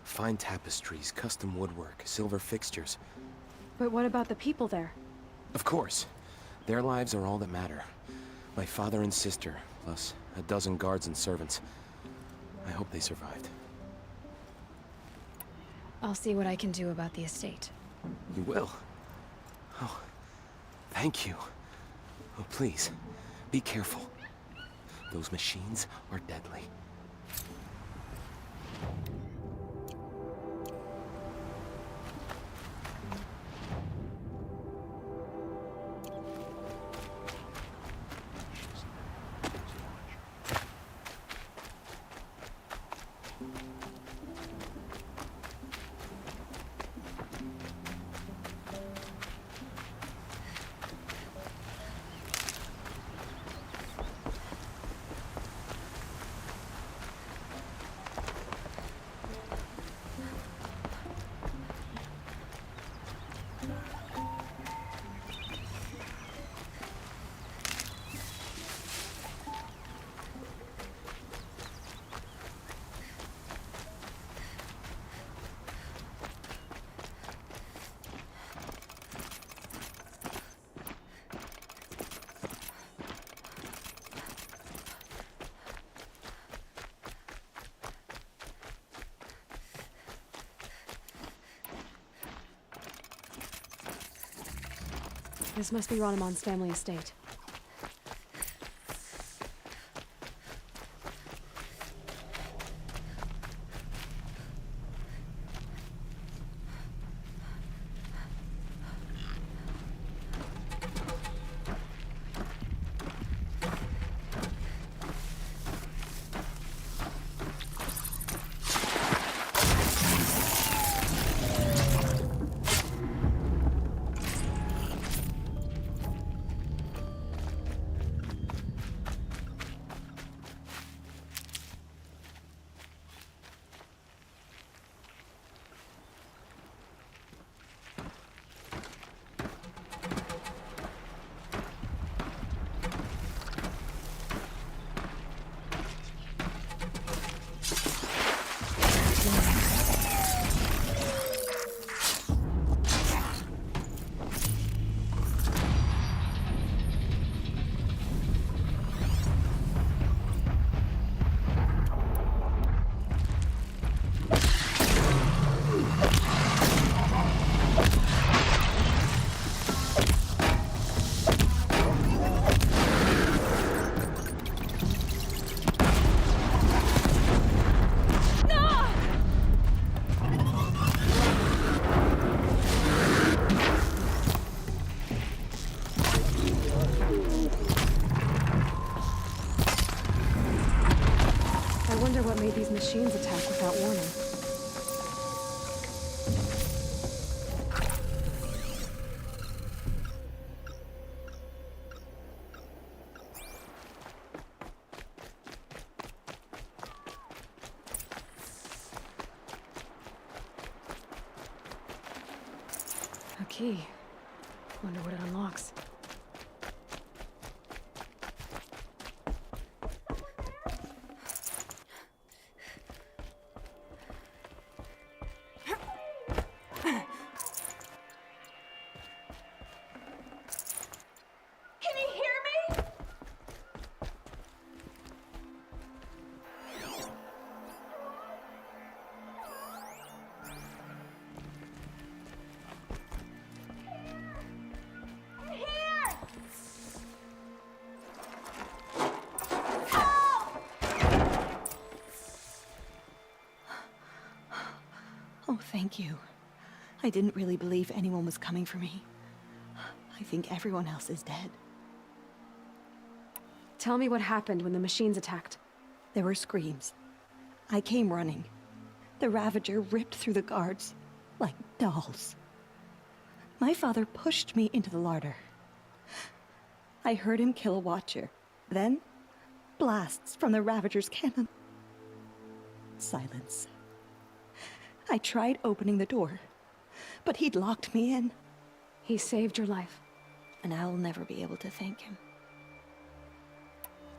Fine tapestries, custom woodwork, silver fixtures. But what about the people there? Of course. Their lives are all that matter. My father and sister, plus a dozen guards and servants. I hope they survived. I'll see what I can do about the estate. You will? Oh, thank you. Oh, please, be careful. Those machines are deadly. This must be Ranamon's family estate. What made these machines attack without warning? A key. Wonder what it unlocks. Oh, thank you. I didn't really believe anyone was coming for me. I think everyone else is dead. Tell me what happened when the machines attacked. There were screams. I came running. The Ravager ripped through the guards like dolls. My father pushed me into the larder. I heard him kill a watcher. Then, blasts from the Ravager's cannon. Silence. I tried opening the door, but he'd locked me in. He saved your life. And I'll never be able to thank him.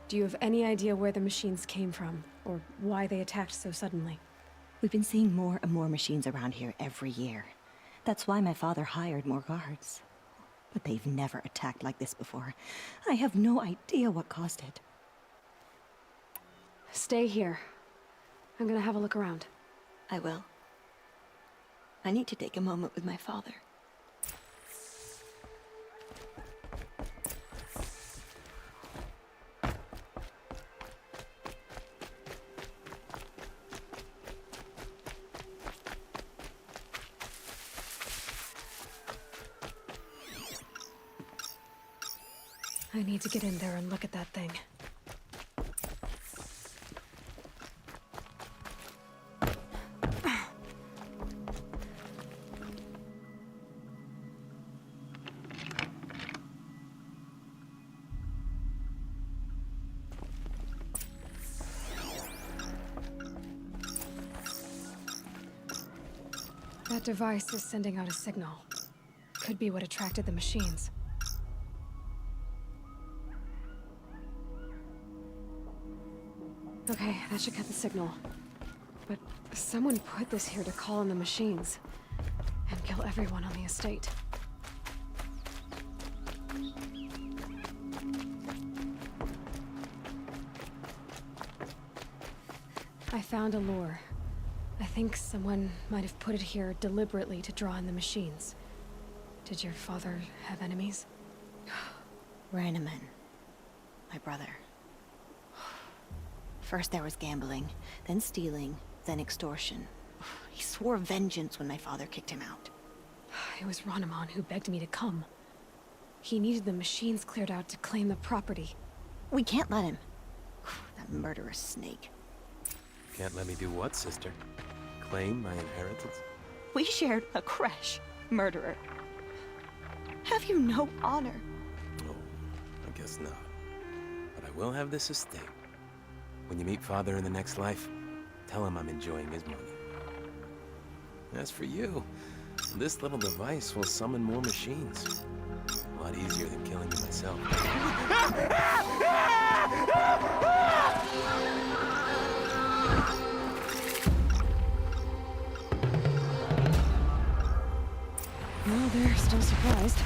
Do you have any idea where the machines came from, or why they attacked so suddenly? We've been seeing more and more machines around here every year. That's why my father hired more guards. But they've never attacked like this before. I have no idea what caused it. Stay here. I'm gonna have a look around. I will. I need to take a moment with my father. I need to get in there and look at that thing. That device is sending out a signal. Could be what attracted the machines. Okay, that should cut the signal. But someone put this here to call in the machines. And kill everyone on the estate. I found a lure. I think someone might have put it here deliberately to draw in the machines. Did your father have enemies? Rainaman. My brother. First there was gambling, then stealing, then extortion. He swore vengeance when my father kicked him out. It was Rainaman who begged me to come. He needed the machines cleared out to claim the property. We can't let him. That murderous snake. Can't let me do what, sister? Claim my inheritance? We shared a creche, murderer. Have you no honor? Oh, I guess not. But I will have this estate. When you meet Father in the next life, tell him I'm enjoying his money. As for you, this little device will summon more machines. A lot easier than killing you myself. Well, they're still surprised.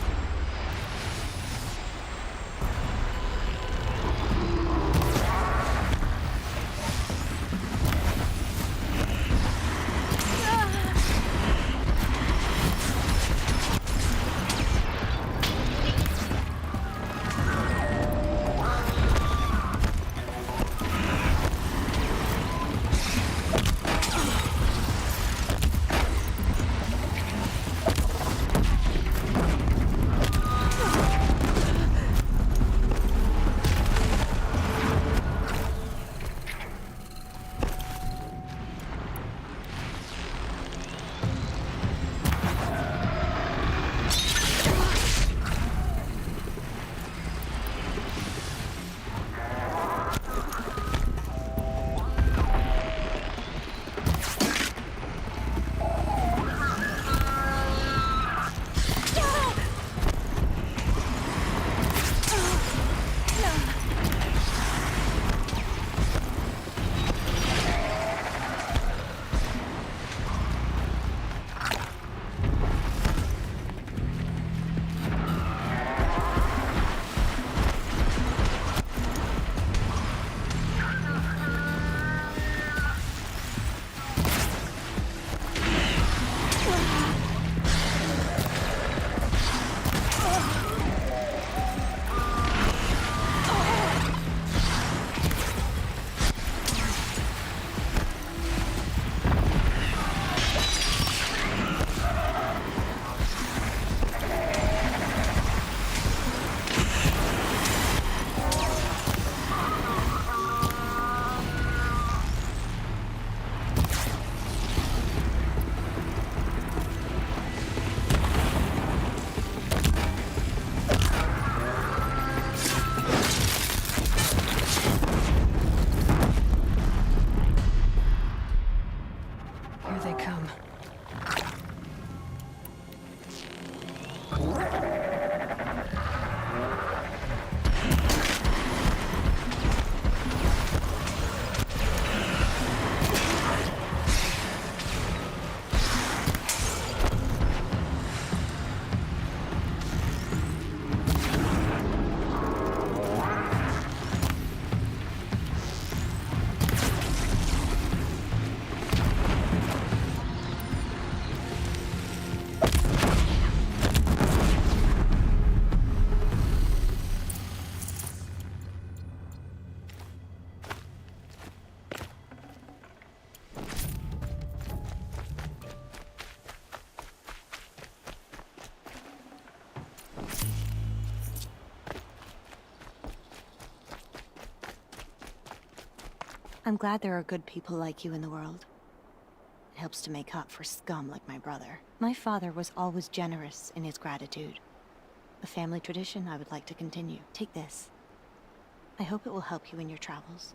Here they come. I'm glad there are good people like you in the world. It helps to make up for scum like my brother. My father was always generous in his gratitude. A family tradition I would like to continue. Take this. I hope it will help you in your travels.